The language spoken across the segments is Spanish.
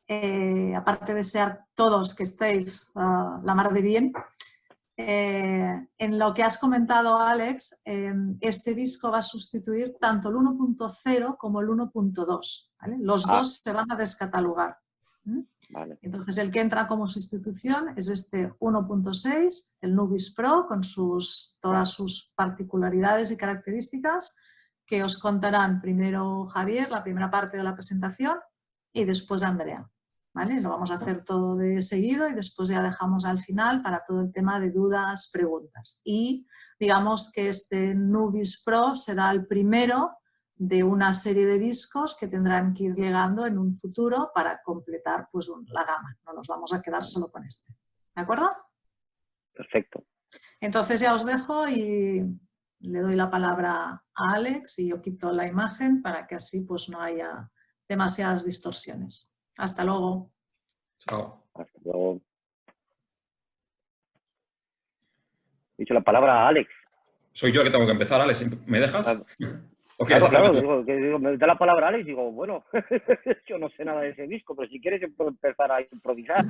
aparte de desear todos que estéis la mar de bien, en lo que has comentado, Alex, este disco va a sustituir tanto el 1.0 como el 1.2. ¿Vale? Los dos se van a descatalogar. Vale. Entonces, el que entra como sustitución es este 1.6, el Nubis Pro, con todas sus particularidades y características, que os contarán primero Javier, la primera parte de la presentación, y después Andrea. ¿Vale? Lo vamos a hacer todo de seguido y después ya dejamos al final para todo el tema de dudas, preguntas. Y digamos que este Nubis Pro será el primero de una serie de discos que tendrán que ir llegando en un futuro para completar pues, la gama. No nos vamos a quedar solo con este. ¿De acuerdo? Perfecto. Entonces ya os dejo y le doy la palabra a Alex y yo quito la imagen para que así pues, no haya demasiadas distorsiones. Hasta luego. Chao. Hasta luego. He dicho la palabra a Alex. Soy yo el que tengo que empezar, Alex. ¿Me dejas? ¿O quieres Claro, hacerlo tú? digo, me da la palabra a Alex y digo, bueno, yo no sé nada de ese disco, pero si quieres yo puedo empezar a improvisar.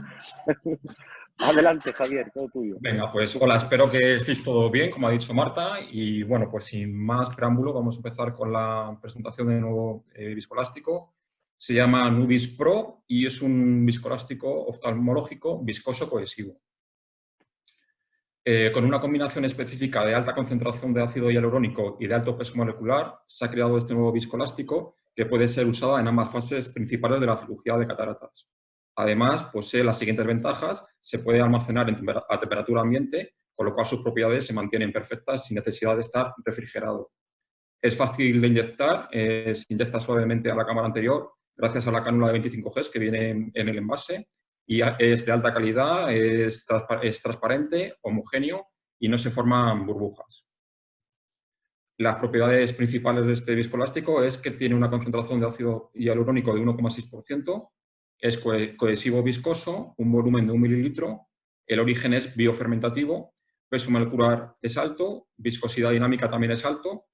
Adelante, Javier, todo tuyo. Venga, pues hola, espero que estéis todo bien, como ha dicho Marta. Y bueno, pues sin más preámbulo, vamos a empezar con la presentación del nuevo viscoelástico. Se llama Nubis Pro y es un viscoelástico oftalmológico viscoso cohesivo. Con una combinación específica de alta concentración de ácido hialurónico y de alto peso molecular, se ha creado este nuevo viscoelástico que puede ser usado en ambas fases principales de la cirugía de cataratas. Además, posee las siguientes ventajas: se puede almacenar a temperatura ambiente, con lo cual sus propiedades se mantienen perfectas sin necesidad de estar refrigerado. Es fácil de inyectar, se inyecta suavemente a la cámara anterior gracias a la cánula de 25 Gs que viene en el envase. Y es de alta calidad, es transparente, homogéneo y no se forman burbujas. Las propiedades principales de este viscoelástico es que tiene una concentración de ácido hialurónico de 1,6%, es cohesivo viscoso, un volumen de 1 mililitro, el origen es biofermentativo, peso molecular es alto, viscosidad dinámica también es alto,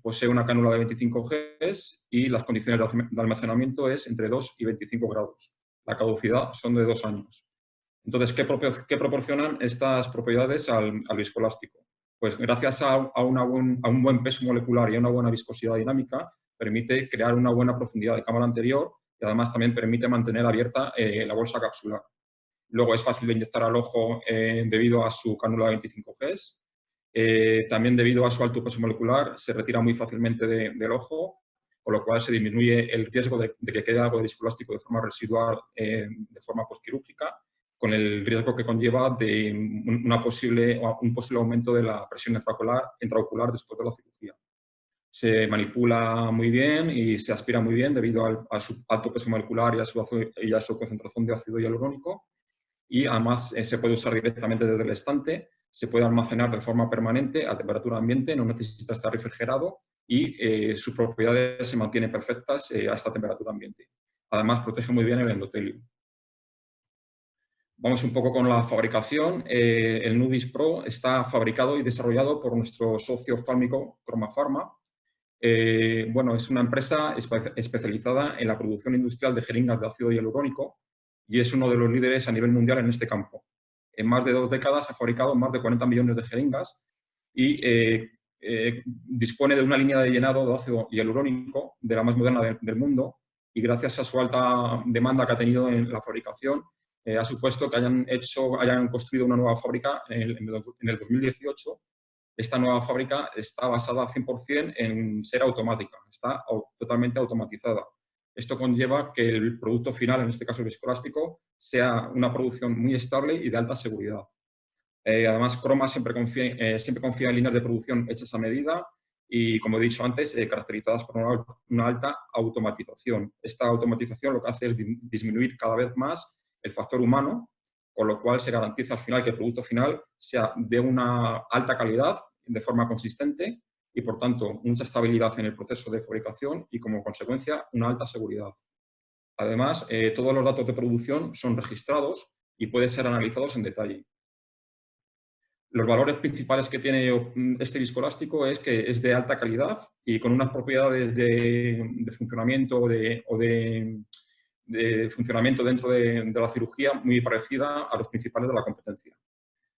posee una cánula de 25 Gs y las condiciones de almacenamiento es entre 2 y 25 grados. La caducidad son de 2 años. Entonces, ¿qué proporcionan estas propiedades al viscoelástico? Pues gracias a un buen peso molecular y a una buena viscosidad dinámica, permite crear una buena profundidad de cámara anterior y además también permite mantener abierta la bolsa capsular. Luego es fácil de inyectar al ojo debido a su cánula de 25 Gs. También debido a su alto peso molecular se retira muy fácilmente del ojo, con lo cual se disminuye el riesgo de que quede algo de viscoelástico de forma residual de forma postquirúrgica, con el riesgo que conlleva de un posible aumento de la presión intraocular después de la cirugía. Se manipula muy bien y se aspira muy bien debido a su alto peso molecular y a su concentración de ácido hialurónico, y además se puede usar directamente desde el estante, se puede almacenar de forma permanente a temperatura ambiente, no necesita estar refrigerado y sus propiedades se mantienen perfectas a esta temperatura ambiente. Además, protege muy bien el endotelio. Vamos un poco con la fabricación. El Nubis Pro está fabricado y desarrollado por nuestro socio oftálmico Cromafarma. Bueno, es una empresa especializada en la producción industrial de jeringas de ácido hialurónico y es uno de los líderes a nivel mundial en este campo. En más de 2 décadas ha fabricado más de 40 millones de jeringas y dispone de una línea de llenado de ácido hialurónico de la más moderna del mundo, y gracias a su alta demanda que ha tenido en la fabricación ha supuesto que hayan construido una nueva fábrica en el 2018. Esta nueva fábrica está basada 100% en ser automática, está totalmente automatizada. Esto conlleva que el producto final, en este caso el viscoelástico, sea una producción muy estable y de alta seguridad. Además, Croma siempre confía en líneas de producción hechas a medida y, como he dicho antes, caracterizadas por una alta automatización. Esta automatización lo que hace es disminuir cada vez más el factor humano, con lo cual se garantiza al final que el producto final sea de una alta calidad, de forma consistente y, por tanto, mucha estabilidad en el proceso de fabricación y, como consecuencia, una alta seguridad. Además, todos los datos de producción son registrados y pueden ser analizados en detalle. Los valores principales que tiene este viscoelástico es que es de alta calidad y con unas propiedades de funcionamiento o de de funcionamiento dentro de la cirugía muy parecida a los principales de la competencia.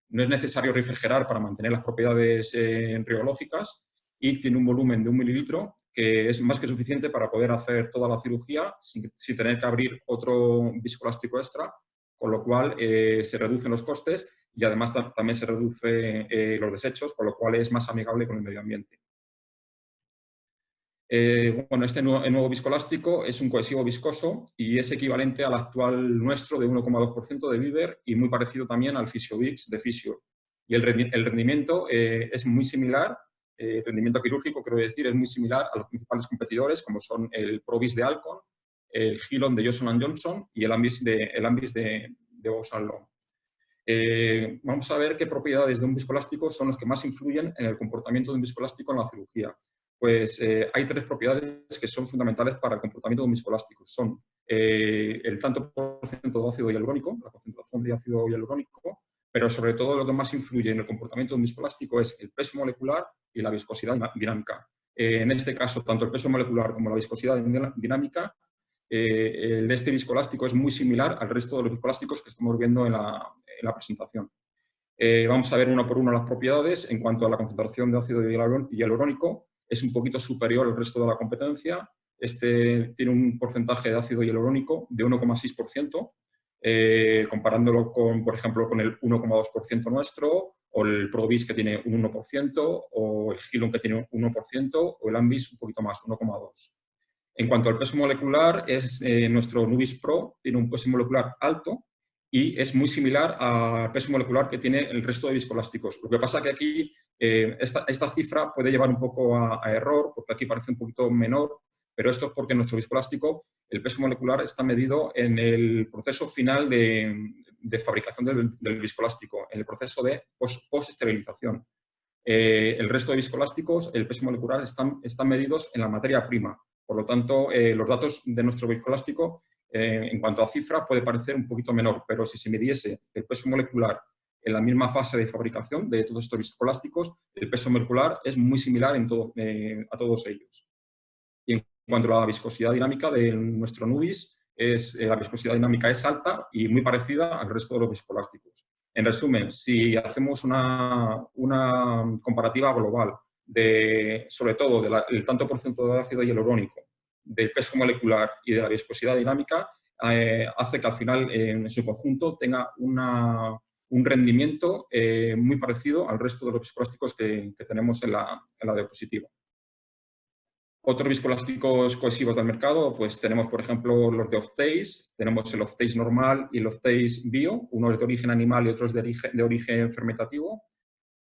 No es necesario refrigerar para mantener las propiedades rheológicas y tiene un volumen de 1 mililitro que es más que suficiente para poder hacer toda la cirugía sin tener que abrir otro viscoelástico extra, con lo cual se reducen los costes y además también se reducen los desechos, con lo cual es más amigable con el medio ambiente. Bueno, este nuevo viscoelástico es un cohesivo viscoso y es equivalente al actual nuestro de 1,2% de Viver y muy parecido también al Physiovix de Physio. Y el rendimiento es muy similar, el rendimiento quirúrgico, quiero decir, es muy similar a los principales competidores, como son el Provis de Alcon, el Hilon de Johnson & Johnson y el Ambis de Bausch + Lomb. Vamos a ver qué propiedades de un viscoelástico son las que más influyen en el comportamiento de un viscoelástico en la cirugía. Pues hay 3 propiedades que son fundamentales para el comportamiento de un viscoelástico. Son el tanto por ciento de ácido hialurónico, la concentración de ácido hialurónico, pero sobre todo lo que más influye en el comportamiento de un viscoelástico es el peso molecular y la viscosidad dinámica. En este caso, tanto el peso molecular como la viscosidad dinámica, el de este viscoelástico es muy similar al resto de los viscoelásticos que estamos viendo en la presentación. Vamos a ver uno por uno las propiedades. En cuanto a la concentración de ácido hialurónico, es un poquito superior al resto de la competencia. Este tiene un porcentaje de ácido hialurónico de 1,6%, comparándolo con, por ejemplo, con el 1,2% nuestro, o el Provis que tiene un 1%, o el Hilon que tiene un 1%, o el Ambis un poquito más, 1,2%. En cuanto al peso molecular, nuestro Nubis Pro tiene un peso molecular alto y es muy similar al peso molecular que tiene el resto de viscoelásticos. Lo que pasa es que aquí esta cifra puede llevar un poco a error, porque aquí parece un poquito menor, pero esto es porque en nuestro viscoelástico el peso molecular está medido en el proceso final de fabricación del viscoelástico, en el proceso de post-esterilización. El resto de viscoelásticos, el peso molecular están medidos en la materia prima. Por lo tanto, los datos de nuestro viscoelástico, en cuanto a cifra, puede parecer un poquito menor, pero si se midiese el peso molecular en la misma fase de fabricación de todos estos viscoelásticos, el peso molecular es muy similar a todos ellos. Y en cuanto a la viscosidad dinámica de nuestro Nubis, la viscosidad dinámica es alta y muy parecida al resto de los viscoelásticos. En resumen, si hacemos una comparativa global sobre todo del tanto por ciento de ácido hialurónico, del peso molecular y de la viscosidad dinámica, hace que al final en su conjunto tenga un rendimiento muy parecido al resto de los viscoelásticos que tenemos en la diapositiva. Otros viscoelásticos cohesivos del mercado, pues tenemos, por ejemplo, los de Off-Taste, tenemos el Off-Taste normal y el Off-Taste bio, uno es de origen animal y otro es de origen fermentativo,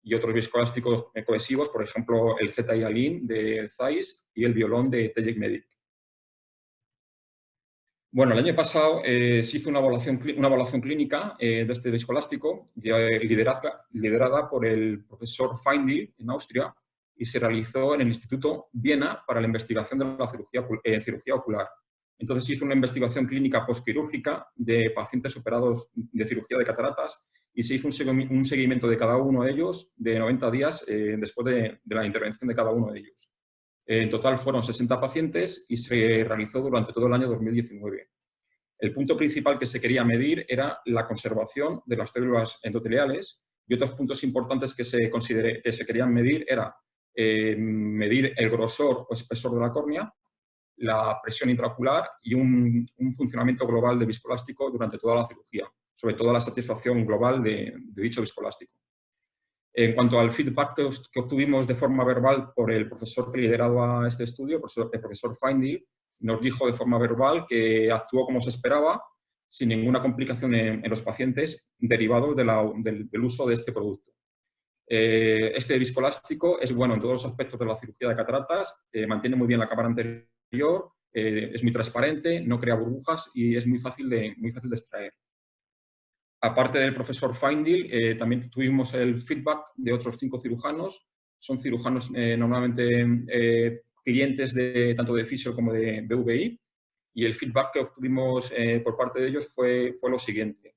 y otros viscoelásticos cohesivos, por ejemplo, el Z-Ialin de Zeiss y el Violon de Tejec Medic. Bueno, el año pasado se hizo una evaluación clínica de este viscoelástico liderada por el profesor Feindl en Austria y se realizó en el Instituto Viena para la investigación de la cirugía ocular. Entonces se hizo una investigación clínica postquirúrgica de pacientes operados de cirugía de cataratas y se hizo un seguimiento de cada uno de ellos de 90 días después de la intervención de cada uno de ellos. En total fueron 60 pacientes y se realizó durante todo el año 2019. El punto principal que se quería medir era la conservación de las células endoteliales y otros puntos importantes que se querían medir era medir el grosor o espesor de la córnea, la presión intraocular y un funcionamiento global de viscoelástico durante toda la cirugía, sobre todo la satisfacción global de dicho viscoelástico. En cuanto al feedback que obtuvimos de forma verbal por el profesor que lideraba este estudio, el profesor Feindl, nos dijo de forma verbal que actuó como se esperaba, sin ninguna complicación en los pacientes derivado del uso de este producto. Este viscoelástico es bueno en todos los aspectos de la cirugía de cataratas, mantiene muy bien la cámara anterior, es muy transparente, no crea burbujas y es muy fácil de extraer. Aparte del profesor Feindl, también tuvimos el feedback de otros 5 cirujanos. Son cirujanos normalmente clientes tanto de Physio como de VI. Y el feedback que obtuvimos por parte de ellos fue lo siguiente.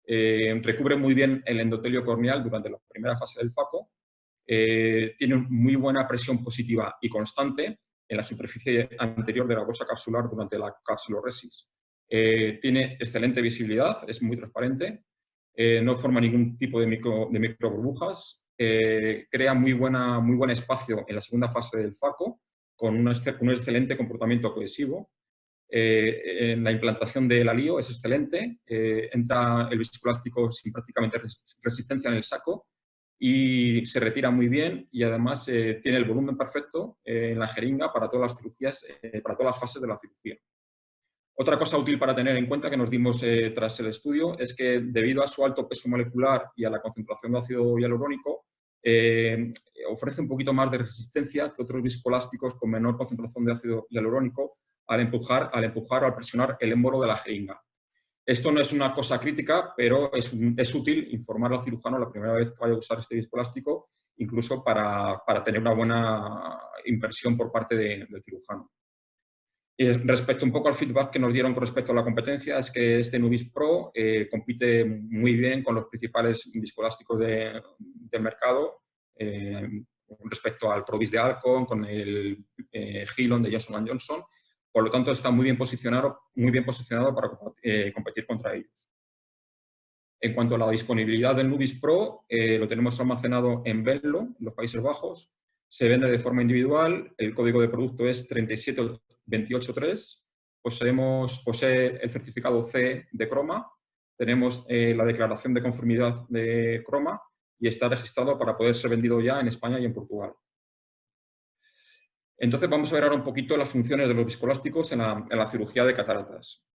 Recubre muy bien el endotelio corneal durante la primera fase del FACO. Tiene muy buena presión positiva y constante en la superficie anterior de la bolsa capsular durante la capsuloresis. tiene excelente visibilidad, es muy transparente, no forma ningún tipo de micro burbujas, crea muy buen espacio en la segunda fase del FACO, con un excelente comportamiento cohesivo. En la implantación del alío es excelente, entra el viscoelástico sin prácticamente resistencia en el saco y se retira muy bien, y además tiene el volumen perfecto en la jeringa para todas las cirugías, para todas las fases de la cirugía. Otra cosa útil para tener en cuenta que nos dimos tras el estudio es que, debido a su alto peso molecular y a la concentración de ácido hialurónico, ofrece un poquito más de resistencia que otros viscoelásticos con menor concentración de ácido hialurónico al empujar o al presionar el émbolo de la jeringa. Esto no es una cosa crítica, pero es útil informar al cirujano la primera vez que vaya a usar este viscoelástico, incluso para tener una buena impresión por parte del cirujano. Y respecto un poco al feedback que nos dieron con respecto a la competencia, es que este Nubis Pro compite muy bien con los principales viscoelásticos del mercado, respecto al Provis de Alcon, con el Hilon de Johnson & Johnson. Por lo tanto, está muy bien posicionado para competir contra ellos. En cuanto a la disponibilidad del Nubis Pro, lo tenemos almacenado en Venlo, en los Países Bajos. Se vende de forma individual, el código de producto es 37283. Posee el certificado CE de Croma, tenemos la declaración de conformidad de Croma y está registrado para poder ser vendido ya en España y en Portugal. Entonces vamos a ver ahora un poquito las funciones de los viscoelásticos en la cirugía de cataratas.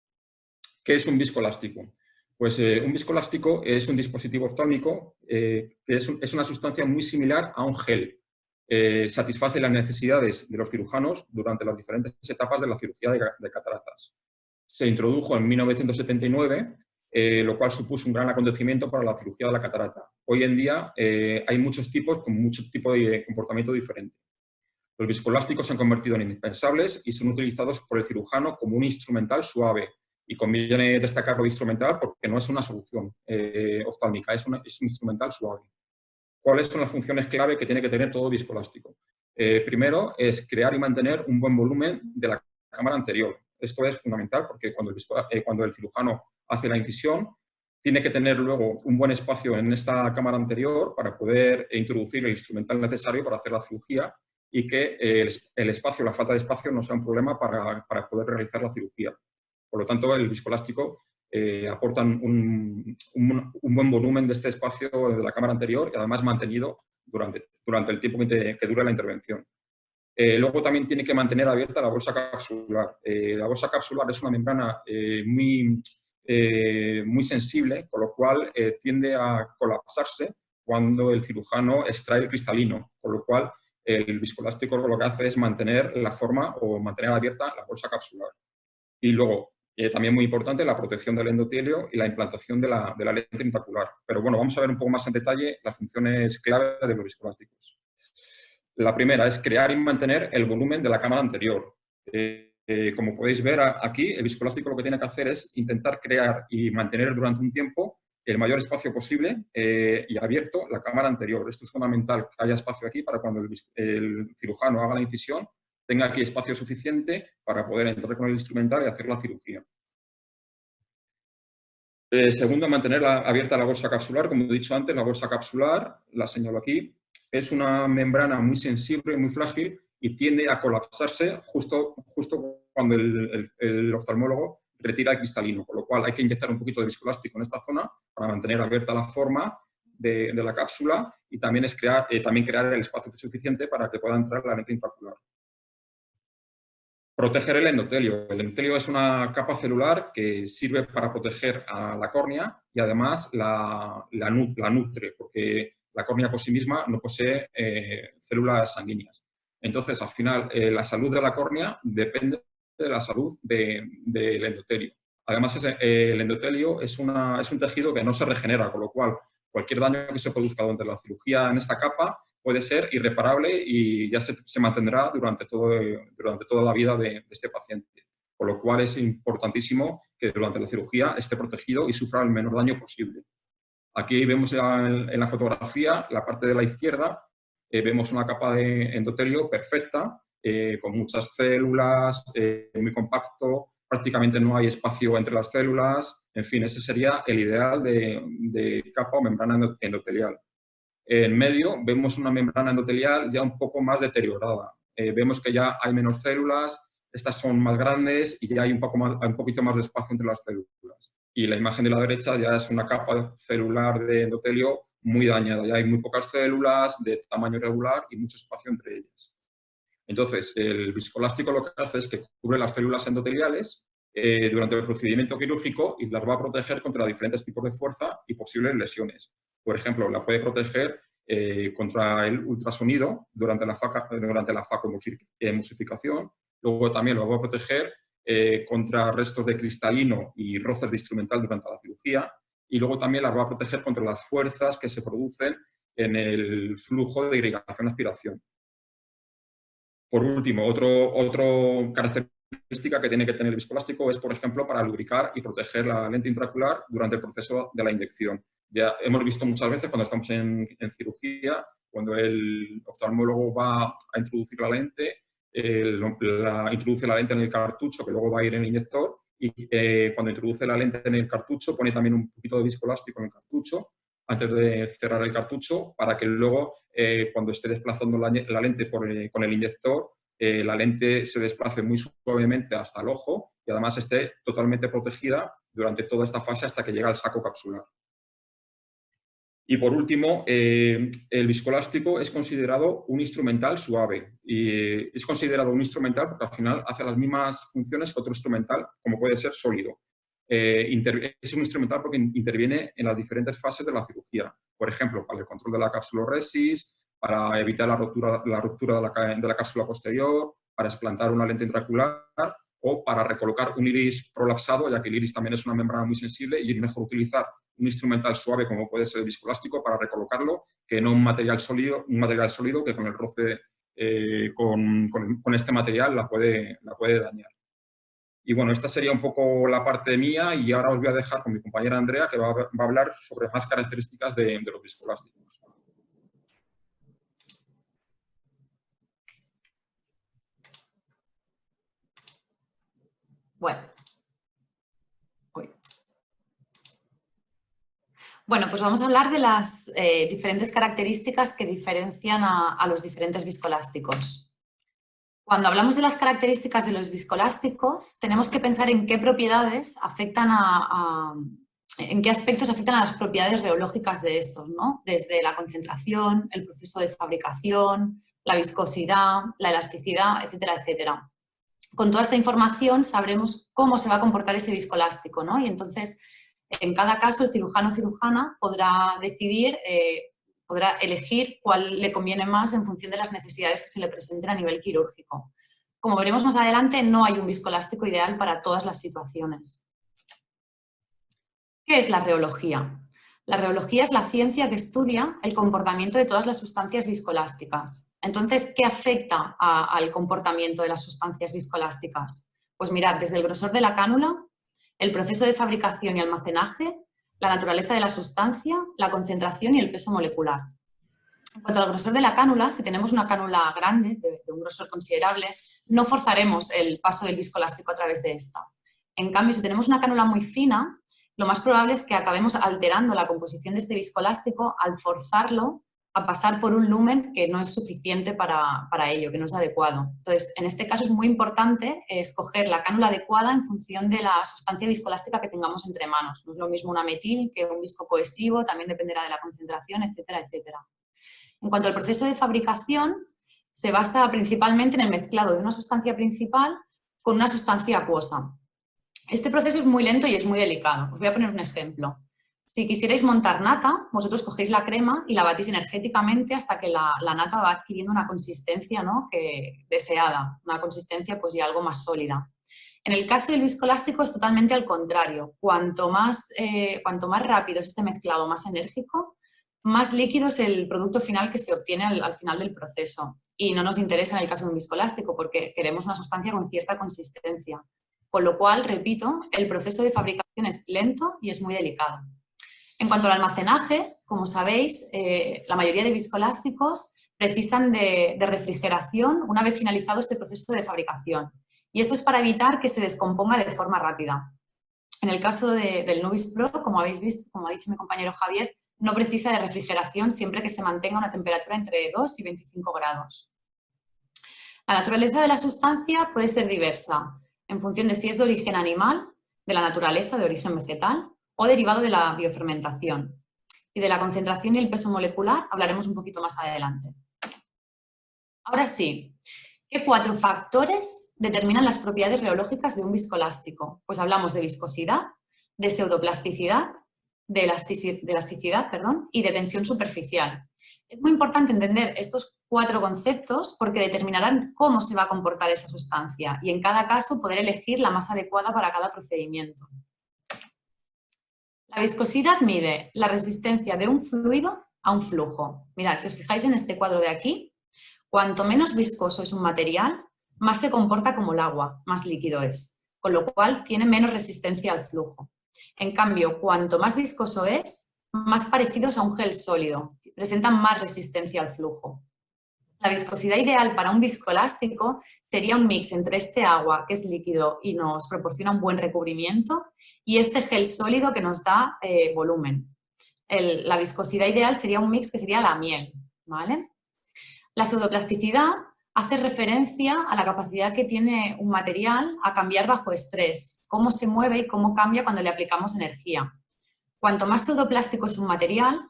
¿Qué es un viscoelástico? Pues un viscoelástico es un dispositivo oftálmico que es una sustancia muy similar a un gel. Satisface las necesidades de los cirujanos durante las diferentes etapas de la cirugía de cataratas. Se introdujo en 1979, lo cual supuso un gran acontecimiento para la cirugía de la catarata. Hoy en día hay muchos tipos con muchos tipos de comportamiento diferente. Los viscoelásticos se han convertido en indispensables y son utilizados por el cirujano como un instrumental suave. Y conviene destacarlo de instrumental porque no es una solución oftálmica, es un instrumental suave. ¿Cuáles son las funciones clave que tiene que tener todo viscoelástico? Primero es crear y mantener un buen volumen de la cámara anterior. Esto es fundamental porque cuando el cirujano hace la incisión, tiene que tener luego un buen espacio en esta cámara anterior para poder introducir el instrumental necesario para hacer la cirugía y que el espacio, la falta de espacio, no sea un problema para poder realizar la cirugía. Por lo tanto, el viscoelástico aporta un buen volumen de este espacio de la cámara anterior y además mantenido durante el tiempo que dura la intervención. Luego también tiene que mantener abierta la bolsa capsular. La bolsa capsular es una membrana muy sensible, con lo cual tiende a colapsarse cuando el cirujano extrae el cristalino, con lo cual el viscoelástico lo que hace es mantener la forma o mantener abierta la bolsa capsular. Y luego, también muy importante, la protección del endotelio y la implantación de la lente intraocular. Pero bueno, vamos a ver un poco más en detalle las funciones clave de los viscoelásticos. La primera es crear y mantener el volumen de la cámara anterior. Como podéis ver aquí, el viscoelástico lo que tiene que hacer es intentar crear y mantener durante un tiempo el mayor espacio posible y abierto la cámara anterior. Esto es fundamental, que haya espacio aquí para cuando el cirujano haga la incisión, tenga aquí espacio suficiente para poder entrar con el instrumental y hacer la cirugía. Segundo, mantener abierta la bolsa capsular. Como he dicho antes, la bolsa capsular, la señalo aquí, es una membrana muy sensible y muy frágil y tiende a colapsarse justo cuando el oftalmólogo retira el cristalino, con lo cual hay que inyectar un poquito de viscoelástico en esta zona para mantener abierta la forma de la cápsula y también crear el espacio suficiente para que pueda entrar la lente intraocular. Proteger el endotelio. El endotelio es una capa celular que sirve para proteger a la córnea y además la nutre, porque la córnea por sí misma no posee células sanguíneas. Entonces, al final, la salud de la córnea depende de la salud del endotelio. Además, el endotelio es un tejido que no se regenera, con lo cual cualquier daño que se produzca durante la cirugía en esta capa puede ser irreparable y ya se mantendrá durante toda la vida de este paciente. Por lo cual es importantísimo que durante la cirugía esté protegido y sufra el menor daño posible. Aquí vemos en la fotografía, la parte de la izquierda, vemos una capa de endotelio perfecta, con muchas células, muy compacto, prácticamente no hay espacio entre las células. En fin, ese sería el ideal de capa o membrana endotelial. En medio vemos una membrana endotelial ya un poco más deteriorada. Vemos que ya hay menos células, estas son más grandes y ya hay un poquito más de espacio entre las células. Y la imagen de la derecha ya es una capa celular de endotelio muy dañada. Ya hay muy pocas células de tamaño irregular y mucho espacio entre ellas. Entonces, el viscoelástico lo que hace es que cubre las células endoteliales durante el procedimiento quirúrgico y las va a proteger contra diferentes tipos de fuerza y posibles lesiones. Por ejemplo, la puede proteger contra el ultrasonido durante la facoemulsificación. Luego también lo va a proteger contra restos de cristalino y roces de instrumental durante la cirugía. Y luego también las va a proteger contra las fuerzas que se producen en el flujo de irrigación-aspiración. Por último, otra característica que tiene que tener el viscoelástico es, por ejemplo, para lubricar y proteger la lente intraocular durante el proceso de la inyección. Ya hemos visto muchas veces cuando estamos en cirugía, cuando el oftalmólogo va a introducir la lente, introduce la lente en el cartucho que luego va a ir en el inyector y cuando introduce la lente en el cartucho pone también un poquito de viscoelástico en el cartucho antes de cerrar el cartucho para que luego cuando esté desplazando la lente con el inyector la lente se desplace muy suavemente hasta el ojo y además esté totalmente protegida durante toda esta fase hasta que llega al saco capsular. Y por último, el viscoelástico es considerado un instrumental suave. Y es considerado un instrumental porque al final hace las mismas funciones que otro instrumental, como puede ser sólido. Es un instrumental porque interviene en las diferentes fases de la cirugía. Por ejemplo, para el control de la capsuloresis, para evitar la ruptura de la cápsula posterior, para explantar una lente intraocular o para recolocar un iris prolapsado, ya que el iris también es una membrana muy sensible y es mejor utilizar un instrumental suave como puede ser el viscoelástico para recolocarlo que no un material sólido que con el roce con este material la puede dañar. Y bueno, esta sería un poco la parte mía y ahora os voy a dejar con mi compañera Andrea que va a hablar sobre más características de los viscoelásticos. Bueno, pues vamos a hablar de las diferentes características que diferencian a los diferentes viscoelásticos. Cuando hablamos de las características de los viscoelásticos, tenemos que pensar en qué propiedades afectan en qué aspectos afectan a las propiedades reológicas de estos, ¿no? Desde la concentración, el proceso de fabricación, la viscosidad, la elasticidad, etcétera, etcétera. Con toda esta información sabremos cómo se va a comportar ese viscoelástico, ¿no? Y entonces, en cada caso, el cirujano o cirujana podrá decidir, podrá elegir cuál le conviene más en función de las necesidades que se le presenten a nivel quirúrgico. Como veremos más adelante, no hay un viscoelástico ideal para todas las situaciones. ¿Qué es la reología? La reología es la ciencia que estudia el comportamiento de todas las sustancias viscoelásticas. Entonces, ¿qué afecta al comportamiento de las sustancias viscoelásticas? Pues mirad, desde el grosor de la cánula, el proceso de fabricación y almacenaje, la naturaleza de la sustancia, la concentración y el peso molecular. En cuanto al grosor de la cánula, si tenemos una cánula grande, de un grosor considerable, no forzaremos el paso del viscoelástico a través de esta. En cambio, si tenemos una cánula muy fina, lo más probable es que acabemos alterando la composición de este viscoelástico al forzarlo a pasar por un lumen que no es suficiente para ello, que no es adecuado. Entonces, en este caso es muy importante escoger la cánula adecuada en función de la sustancia viscoelástica que tengamos entre manos. No es lo mismo una metil que un viscocohesivo, también dependerá de la concentración, etcétera, etcétera. En cuanto al proceso de fabricación, se basa principalmente en el mezclado de una sustancia principal con una sustancia acuosa. Este proceso es muy lento y es muy delicado. Os voy a poner un ejemplo. Si quisierais montar nata, vosotros cogéis la crema y la batís energéticamente hasta que la nata va adquiriendo una consistencia, ¿no?, deseada, una consistencia pues ya algo más sólida. En el caso del viscoelástico es totalmente al contrario. Cuanto más rápido es este mezclado, más enérgico, más líquido es el producto final que se obtiene al final del proceso. Y no nos interesa en el caso de un viscoelástico porque queremos una sustancia con cierta consistencia. Con lo cual, repito, el proceso de fabricación es lento y es muy delicado. En cuanto al almacenaje, como sabéis, la mayoría de viscoelásticos precisan de refrigeración una vez finalizado este proceso de fabricación. y esto es para evitar que se descomponga de forma rápida. En el caso del Nubis Pro, como habéis visto, como ha dicho mi compañero Javier, no precisa de refrigeración siempre que se mantenga una temperatura entre 2 y 25 grados. La naturaleza de la sustancia puede ser diversa en función de si es de origen animal, de la naturaleza, de origen vegetal o derivado de la biofermentación. Y de la concentración y el peso molecular hablaremos un poquito más adelante. Ahora sí, ¿qué 4 factores determinan las propiedades reológicas de un viscoelástico? Pues hablamos de viscosidad, de pseudoplasticidad, de elasticidad, y de tensión superficial. Es muy importante entender estos 4 conceptos porque determinarán cómo se va a comportar esa sustancia y en cada caso poder elegir la más adecuada para cada procedimiento. La viscosidad mide la resistencia de un fluido a un flujo. Mirad, si os fijáis en este cuadro de aquí, cuanto menos viscoso es un material, más se comporta como el agua, más líquido es, con lo cual tiene menos resistencia al flujo. En cambio, cuanto más viscoso es, más parecidos a un gel sólido, presentan más resistencia al flujo. La viscosidad ideal para un viscoelástico sería un mix entre este agua, que es líquido y nos proporciona un buen recubrimiento, y este gel sólido que nos da volumen. La viscosidad ideal sería un mix que sería la miel, ¿vale? La pseudoplasticidad hace referencia a la capacidad que tiene un material a cambiar bajo estrés, cómo se mueve y cómo cambia cuando le aplicamos energía. Cuanto más pseudoplástico es un material,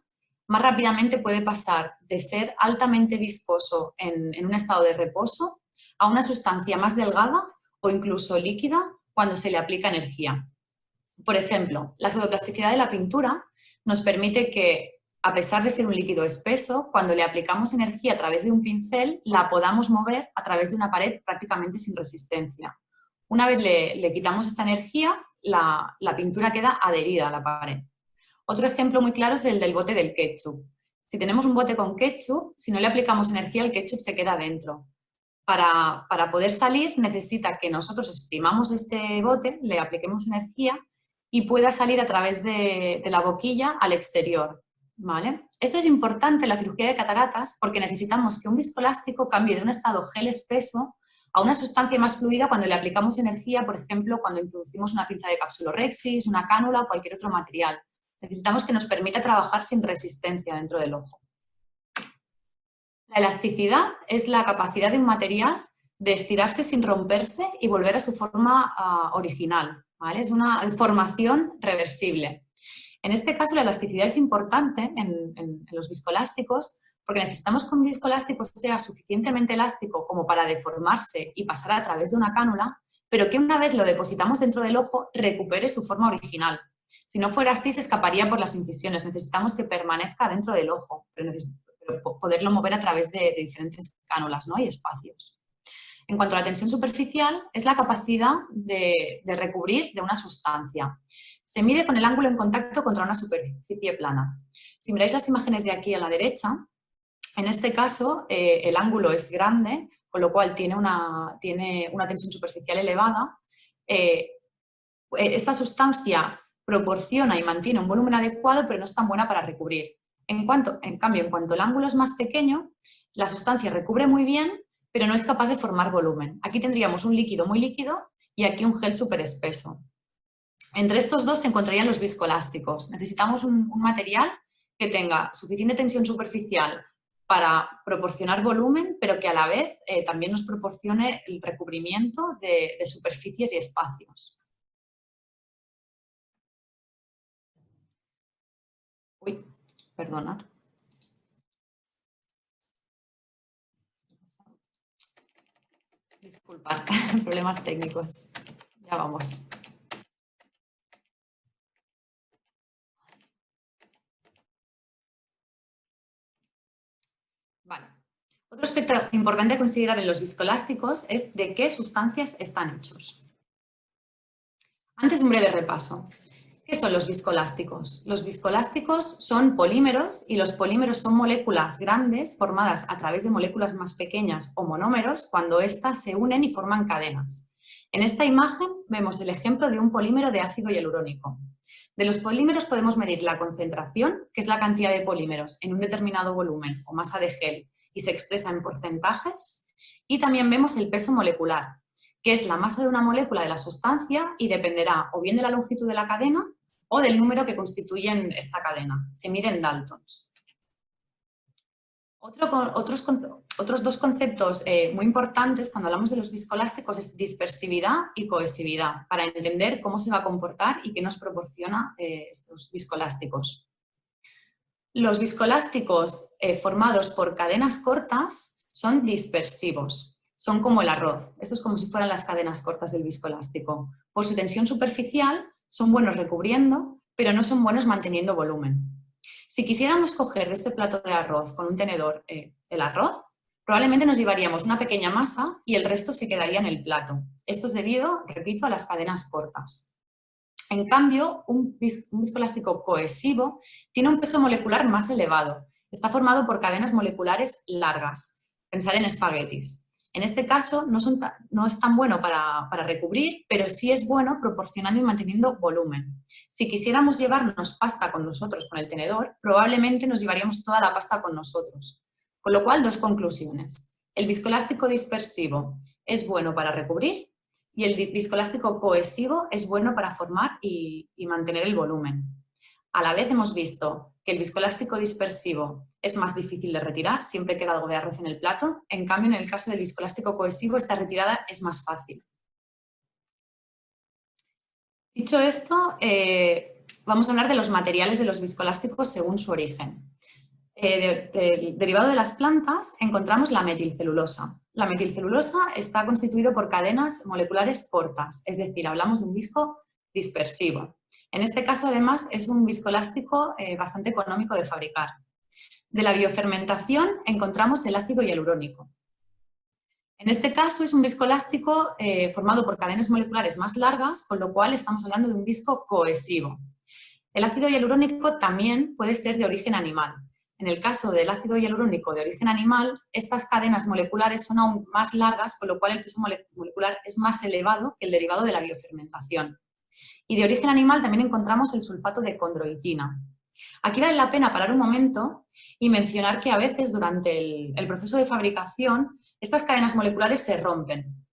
más rápidamente puede pasar de ser altamente viscoso en un estado de reposo a una sustancia más delgada o incluso líquida cuando se le aplica energía. Por ejemplo, la pseudoplasticidad de la pintura nos permite que, a pesar de ser un líquido espeso, cuando le aplicamos energía a través de un pincel, la podamos mover a través de una pared prácticamente sin resistencia. Una vez le quitamos esta energía, la pintura queda adherida a la pared. Otro ejemplo muy claro es el del bote del ketchup. Si tenemos un bote con ketchup, si no le aplicamos energía, el ketchup se queda dentro. Para poder salir, necesita que nosotros exprimamos este bote, le apliquemos energía y pueda salir a través de la boquilla al exterior, ¿vale? Esto es importante en la cirugía de cataratas porque necesitamos que un viscoelástico cambie de un estado gel espeso a una sustancia más fluida cuando le aplicamos energía, por ejemplo, cuando introducimos una pinza de capsulorhexis, una cánula o cualquier otro material. Necesitamos que nos permita trabajar sin resistencia dentro del ojo. La elasticidad es la capacidad de un material de estirarse sin romperse y volver a su forma original, ¿vale? Es una formación reversible. En este caso, la elasticidad es importante en los viscoelásticos porque necesitamos que un viscoelástico sea suficientemente elástico como para deformarse y pasar a través de una cánula, pero que una vez lo depositamos dentro del ojo recupere su forma original. Si no fuera así, se escaparía por las incisiones. Necesitamos que permanezca dentro del ojo, pero poderlo mover a través de diferentes cánulas, ¿no? Y espacios. En cuanto a la tensión superficial, es la capacidad de recubrir de una sustancia. Se mide con el ángulo en contacto contra una superficie plana. Si miráis las imágenes de aquí a la derecha, en este caso el ángulo es grande, con lo cual tiene una tensión superficial elevada. Esta sustancia proporciona y mantiene un volumen adecuado, pero no es tan buena para recubrir. En cambio, en cuanto el ángulo es más pequeño, la sustancia recubre muy bien, pero no es capaz de formar volumen. Aquí tendríamos un líquido muy líquido y aquí un gel súper espeso. Entre estos dos se encontrarían los viscoelásticos. Necesitamos un material que tenga suficiente tensión superficial para proporcionar volumen, pero que a la vez también nos proporcione el recubrimiento de superficies y espacios. Uy, perdonad. Disculpad, problemas técnicos. Ya vamos. Vale. Otro aspecto importante a considerar en los viscoelásticos es de qué sustancias están hechos. Antes, un breve repaso. ¿Qué son los viscoelásticos? Los viscoelásticos son polímeros y los polímeros son moléculas grandes formadas a través de moléculas más pequeñas o monómeros cuando éstas se unen y forman cadenas. En esta imagen vemos el ejemplo de un polímero de ácido hialurónico. De los polímeros podemos medir la concentración, que es la cantidad de polímeros en un determinado volumen o masa de gel y se expresa en porcentajes, y también vemos el peso molecular, que es la masa de una molécula de la sustancia y dependerá o bien de la longitud de la cadena o del número que constituyen esta cadena. Se mide en daltons. Otros dos conceptos muy importantes cuando hablamos de los viscoelásticos es dispersividad y cohesividad, para entender cómo se va a comportar y qué nos proporciona estos viscoelásticos. Los viscoelásticos formados por cadenas cortas son dispersivos, son como el arroz. Esto es como si fueran las cadenas cortas del viscoelástico. Por su tensión superficial son buenos recubriendo, pero no son buenos manteniendo volumen. Si quisiéramos coger de este plato de arroz con un tenedor el arroz, probablemente nos llevaríamos una pequeña masa y el resto se quedaría en el plato. Esto es debido, repito, a las cadenas cortas. En cambio, un viscoelástico cohesivo tiene un peso molecular más elevado. Está formado por cadenas moleculares largas. Pensar en espaguetis. En este caso no es tan bueno para recubrir, pero sí es bueno proporcionando y manteniendo volumen. Si quisiéramos llevarnos pasta con nosotros con el tenedor, probablemente nos llevaríamos toda la pasta con nosotros. Con lo cual, dos conclusiones. El viscoelástico dispersivo es bueno para recubrir y el viscoelástico cohesivo es bueno para formar y mantener el volumen. A la vez hemos visto que el viscoelástico dispersivo es más difícil de retirar, siempre queda algo de arroz en el plato. En cambio, en el caso del viscoelástico cohesivo, esta retirada es más fácil. Dicho esto, vamos a hablar de los materiales de los viscoelásticos según su origen. Derivado de las plantas encontramos la metilcelulosa. La metilcelulosa está constituido por cadenas moleculares cortas, es decir, hablamos de un visco dispersivo. En este caso, además, es un viscoelástico bastante económico de fabricar. De la biofermentación encontramos el ácido hialurónico. En este caso es un viscoelástico formado por cadenas moleculares más largas, con lo cual estamos hablando de un visco cohesivo. El ácido hialurónico también puede ser de origen animal. En el caso del ácido hialurónico de origen animal, estas cadenas moleculares son aún más largas, con lo cual el peso molecular es más elevado que el derivado de la biofermentación. Y de origen animal también encontramos el sulfato de condroitina. Aquí vale la pena parar un momento y mencionar que a veces durante el proceso de fabricación estas cadenas moleculares se rompen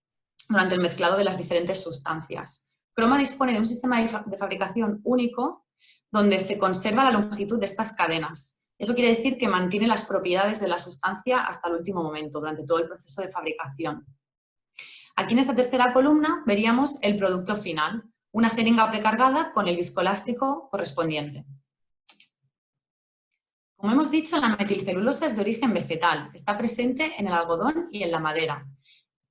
durante el mezclado de las diferentes sustancias. Croma dispone de un sistema de fabricación único donde se conserva la longitud de estas cadenas. Eso quiere decir que mantiene las propiedades de la sustancia hasta el último momento, durante todo el proceso de fabricación. Aquí en esta tercera columna veríamos el producto final, una jeringa precargada con el viscoelástico correspondiente. Como hemos dicho, la metilcelulosa es de origen vegetal, está presente en el algodón y en la madera.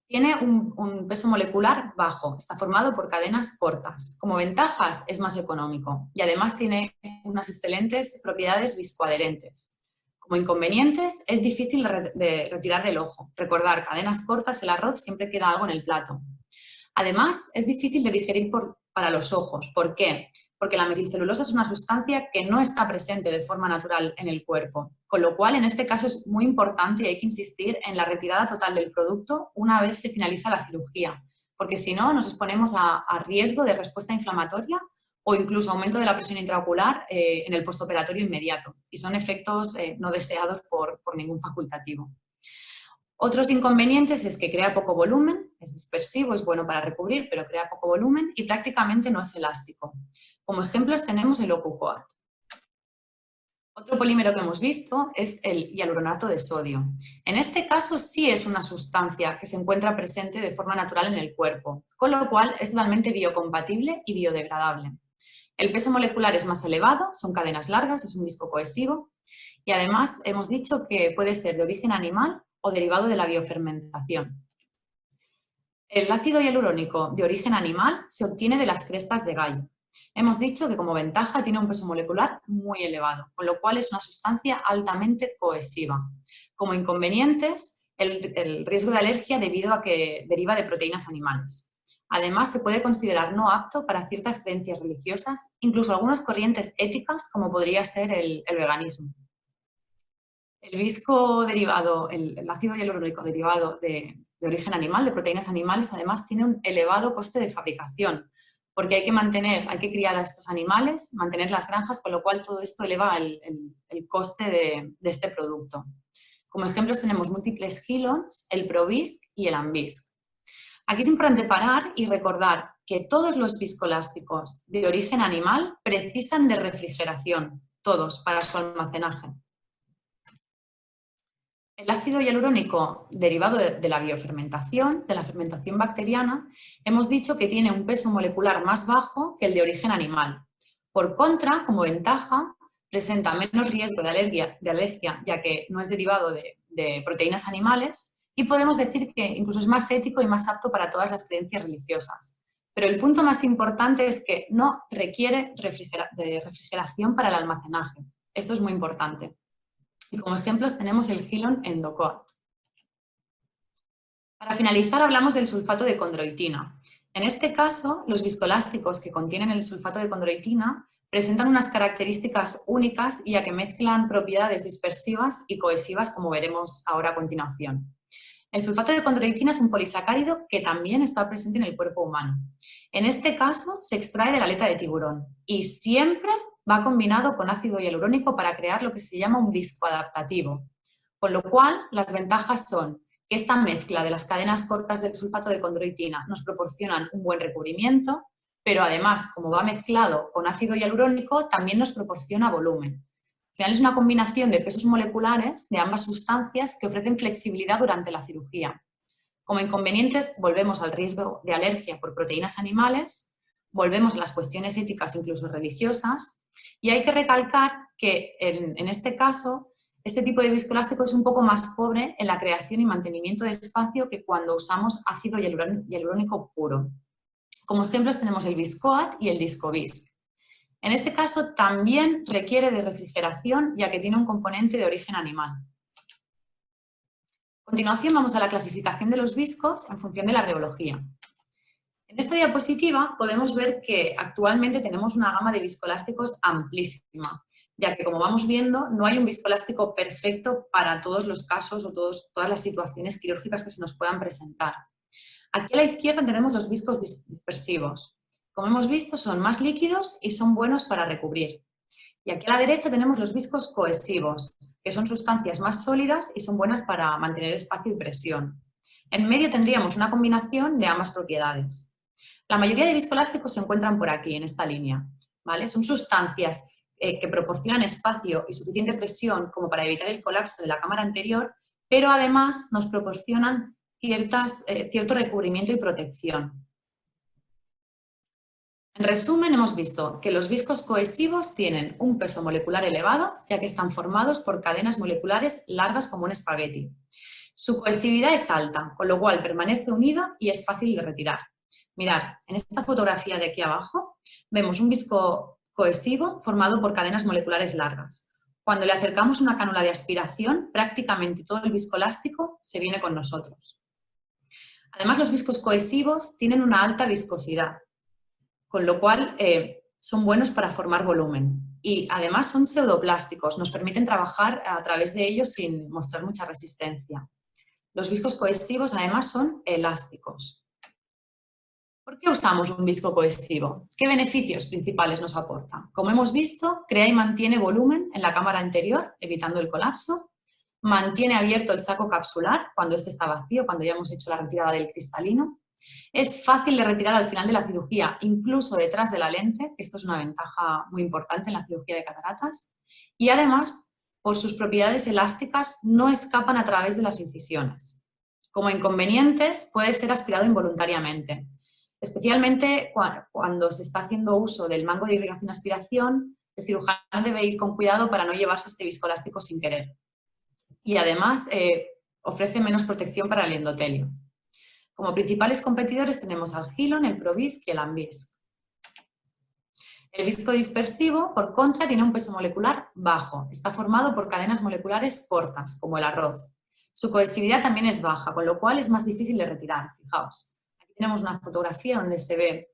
Tiene un peso molecular bajo, está formado por cadenas cortas. Como ventajas es más económico y además tiene unas excelentes propiedades viscoadherentes. Como inconvenientes es difícil de retirar del ojo. Recordar, cadenas cortas, el arroz, siempre queda algo en el plato. Además es difícil de digerir para los ojos. ¿Por qué? Porque la metilcelulosa es una sustancia que no está presente de forma natural en el cuerpo, con lo cual en este caso es muy importante y hay que insistir en la retirada total del producto una vez se finaliza la cirugía, porque si no nos exponemos a riesgo de respuesta inflamatoria o incluso aumento de la presión intraocular en el postoperatorio inmediato, y son efectos no deseados por ningún facultativo. Otros inconvenientes es que crea poco volumen, es dispersivo, es bueno para recubrir, pero crea poco volumen y prácticamente no es elástico. Como ejemplos tenemos el OQ-CoAT. Otro polímero que hemos visto es el hialuronato de sodio. En este caso sí es una sustancia que se encuentra presente de forma natural en el cuerpo, con lo cual es totalmente biocompatible y biodegradable. El peso molecular es más elevado, son cadenas largas, es un visco cohesivo y además hemos dicho que puede ser de origen animal o derivado de la biofermentación. El ácido hialurónico de origen animal se obtiene de las crestas de gallo. Hemos dicho que como ventaja tiene un peso molecular muy elevado, con lo cual es una sustancia altamente cohesiva. Como inconvenientes, el riesgo de alergia debido a que deriva de proteínas animales. Además, se puede considerar no apto para ciertas creencias religiosas, incluso algunas corrientes éticas, como podría ser el veganismo. El visco derivado, el ácido hialurónico derivado de origen animal, de proteínas animales, además tiene un elevado coste de fabricación, porque hay que criar a estos animales, mantener las granjas, con lo cual todo esto eleva el coste de este producto. Como ejemplos tenemos múltiples Kilons, el ProVisc y el Ambisc. Aquí es importante parar y recordar que todos los viscoelásticos de origen animal precisan de refrigeración, todos, para su almacenaje. El ácido hialurónico derivado de la biofermentación, de la fermentación bacteriana, hemos dicho que tiene un peso molecular más bajo que el de origen animal. Por contra, como ventaja, presenta menos riesgo de alergia ya que no es derivado de proteínas animales, y podemos decir que incluso es más ético y más apto para todas las creencias religiosas. Pero el punto más importante es que no requiere de refrigeración para el almacenaje. Esto es muy importante. Y como ejemplos tenemos el Hilon Endocoat. Para finalizar hablamos del sulfato de condroitina. En este caso, los viscoelásticos que contienen el sulfato de condroitina presentan unas características únicas ya que mezclan propiedades dispersivas y cohesivas, como veremos ahora a continuación. El sulfato de condroitina es un polisacárido que también está presente en el cuerpo humano. En este caso, se extrae de la aleta de tiburón y siempre va combinado con ácido hialurónico para crear lo que se llama un viscoadaptativo. Con lo cual, las ventajas son que esta mezcla de las cadenas cortas del sulfato de condroitina nos proporcionan un buen recubrimiento, pero además, como va mezclado con ácido hialurónico, también nos proporciona volumen. Al final es una combinación de pesos moleculares de ambas sustancias que ofrecen flexibilidad durante la cirugía. Como inconvenientes, volvemos al riesgo de alergia por proteínas animales, volvemos a las cuestiones éticas, incluso religiosas, y hay que recalcar que en este caso, este tipo de viscoelástico es un poco más pobre en la creación y mantenimiento de espacio que cuando usamos ácido hialurónico puro. Como ejemplos tenemos el Viscoat y el Discovisc. En este caso también requiere de refrigeración ya que tiene un componente de origen animal. A continuación vamos a la clasificación de los viscos en función de la reología. En esta diapositiva podemos ver que actualmente tenemos una gama de viscoelásticos amplísima, ya que como vamos viendo no hay un viscoelástico perfecto para todos los casos o todas las situaciones quirúrgicas que se nos puedan presentar. Aquí a la izquierda tenemos los viscos dispersivos. Como hemos visto, son más líquidos y son buenos para recubrir. Y aquí a la derecha tenemos los viscos cohesivos, que son sustancias más sólidas y son buenas para mantener espacio y presión. En medio tendríamos una combinación de ambas propiedades. La mayoría de viscoelásticos se encuentran por aquí, en esta línea, ¿vale? Son sustancias que proporcionan espacio y suficiente presión como para evitar el colapso de la cámara anterior, pero además nos proporcionan cierto recubrimiento y protección. En resumen, hemos visto que los viscos cohesivos tienen un peso molecular elevado, ya que están formados por cadenas moleculares largas como un espagueti. Su cohesividad es alta, con lo cual permanece unido y es fácil de retirar. Mirad, en esta fotografía de aquí abajo vemos un visco cohesivo formado por cadenas moleculares largas. Cuando le acercamos una cánula de aspiración, prácticamente todo el viscoelástico se viene con nosotros. Además, los viscos cohesivos tienen una alta viscosidad, con lo cual son buenos para formar volumen. Y además son pseudoplásticos, nos permiten trabajar a través de ellos sin mostrar mucha resistencia. Los viscos cohesivos además son elásticos. ¿Por qué usamos un visco cohesivo? ¿Qué beneficios principales nos aporta? Como hemos visto, crea y mantiene volumen en la cámara anterior, evitando el colapso. Mantiene abierto el saco capsular cuando este está vacío, cuando ya hemos hecho la retirada del cristalino. Es fácil de retirar al final de la cirugía, incluso detrás de la lente, que esto es una ventaja muy importante en la cirugía de cataratas. Y además, por sus propiedades elásticas, no escapan a través de las incisiones. Como inconvenientes, puede ser aspirado involuntariamente, especialmente cuando se está haciendo uso del mango de irrigación-aspiración. El cirujano debe ir con cuidado para no llevarse este viscoelástico sin querer. Y además ofrece menos protección para el endotelio. Como principales competidores tenemos al Hilon, el Provisc y el Amvisc. El visco dispersivo, por contra, tiene un peso molecular bajo. Está formado por cadenas moleculares cortas, como el arroz. Su cohesividad también es baja, con lo cual es más difícil de retirar. Fijaos, aquí tenemos una fotografía donde se ve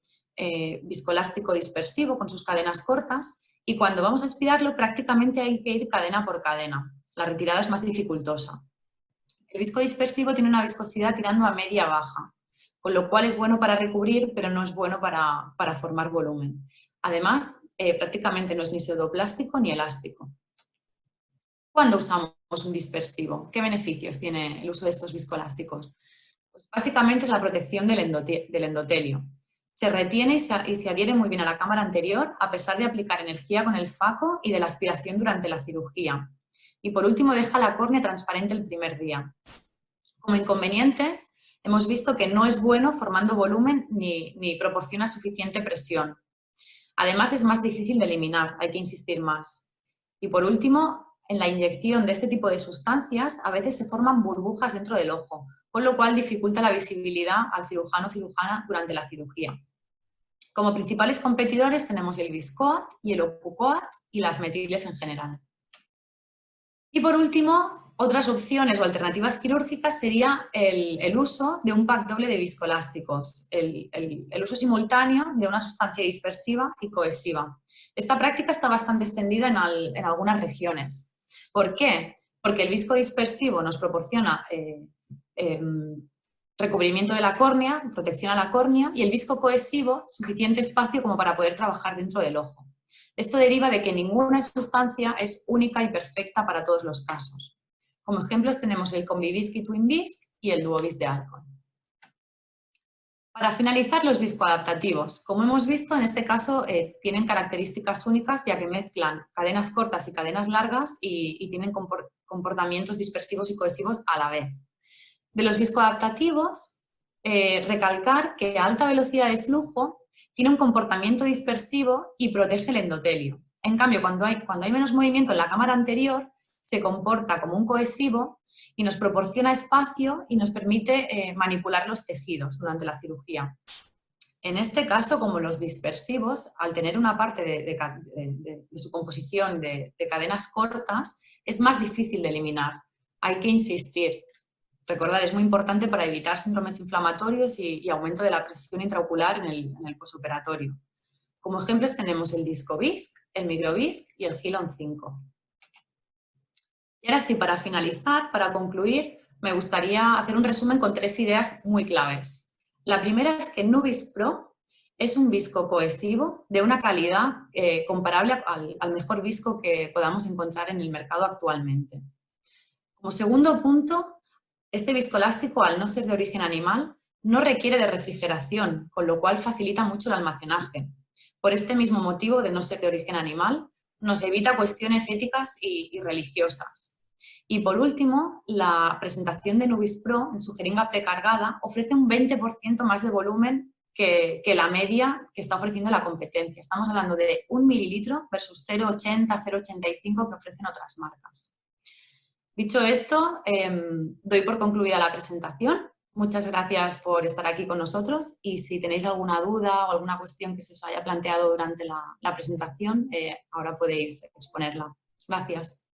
viscoelástico dispersivo con sus cadenas cortas y cuando vamos a aspirarlo prácticamente hay que ir cadena por cadena. La retirada es más dificultosa. El visco dispersivo tiene una viscosidad tirando a media-baja, con lo cual es bueno para recubrir, pero no es bueno para formar volumen. Además, prácticamente no es ni pseudoplástico ni elástico. ¿Cuándo usamos un dispersivo? ¿Qué beneficios tiene el uso de estos viscoelásticos? Pues básicamente es la protección del endotelio. Se retiene y se adhiere muy bien a la cámara anterior a pesar de aplicar energía con el faco y de la aspiración durante la cirugía. Y por último deja la córnea transparente el primer día. Como inconvenientes, hemos visto que no es bueno formando volumen ni proporciona suficiente presión. Además es más difícil de eliminar, hay que insistir más. Y por último, en la inyección de este tipo de sustancias a veces se forman burbujas dentro del ojo, con lo cual dificulta la visibilidad al cirujano o cirujana durante la cirugía. Como principales competidores tenemos el Viscoat y el Opucoat y las metiles en general. Y por último, otras opciones o alternativas quirúrgicas sería el uso de un pack doble de viscoelásticos, el uso simultáneo de una sustancia dispersiva y cohesiva. Esta práctica está bastante extendida en algunas regiones. ¿Por qué? Porque el visco dispersivo nos proporciona recubrimiento de la córnea, protección a la córnea, y el visco cohesivo suficiente espacio como para poder trabajar dentro del ojo. Esto deriva de que ninguna sustancia es única y perfecta para todos los casos. Como ejemplos tenemos el Combivisc y Twinvisc y el Duovisc de Alcon. Para finalizar, los viscoadaptativos. Como hemos visto, en este caso tienen características únicas ya que mezclan cadenas cortas y cadenas largas y tienen comportamientos dispersivos y cohesivos a la vez. De los viscoadaptativos, recalcar que a alta velocidad de flujo tiene un comportamiento dispersivo y protege el endotelio. En cambio, cuando hay menos movimiento en la cámara anterior, se comporta como un cohesivo y nos proporciona espacio y nos permite manipular los tejidos durante la cirugía. En este caso, como los dispersivos, al tener una parte de su composición de cadenas cortas, es más difícil de eliminar. Hay que insistir. Recordar, es muy importante para evitar síndromes inflamatorios y aumento de la presión intraocular en el posoperatorio. Como ejemplos tenemos el Discovisc, el Microvisc y el Hilon 5. Y ahora sí, para finalizar, para concluir, me gustaría hacer un resumen con 3 ideas muy claves. La primera es que Nuvisc Pro es un visco cohesivo de una calidad comparable al mejor visco que podamos encontrar en el mercado actualmente. Como segundo punto, este viscoelástico, al no ser de origen animal, no requiere de refrigeración, con lo cual facilita mucho el almacenaje. Por este mismo motivo de no ser de origen animal, nos evita cuestiones éticas y religiosas. Y por último, la presentación de Nuvisc Pro en su jeringa precargada ofrece un 20% más de volumen que la media que está ofreciendo la competencia. Estamos hablando de 1 mililitro versus 0,80, 0,85 que ofrecen otras marcas. Dicho esto, doy por concluida la presentación. Muchas gracias por estar aquí con nosotros y si tenéis alguna duda o alguna cuestión que se os haya planteado durante la presentación, ahora podéis exponerla. Gracias.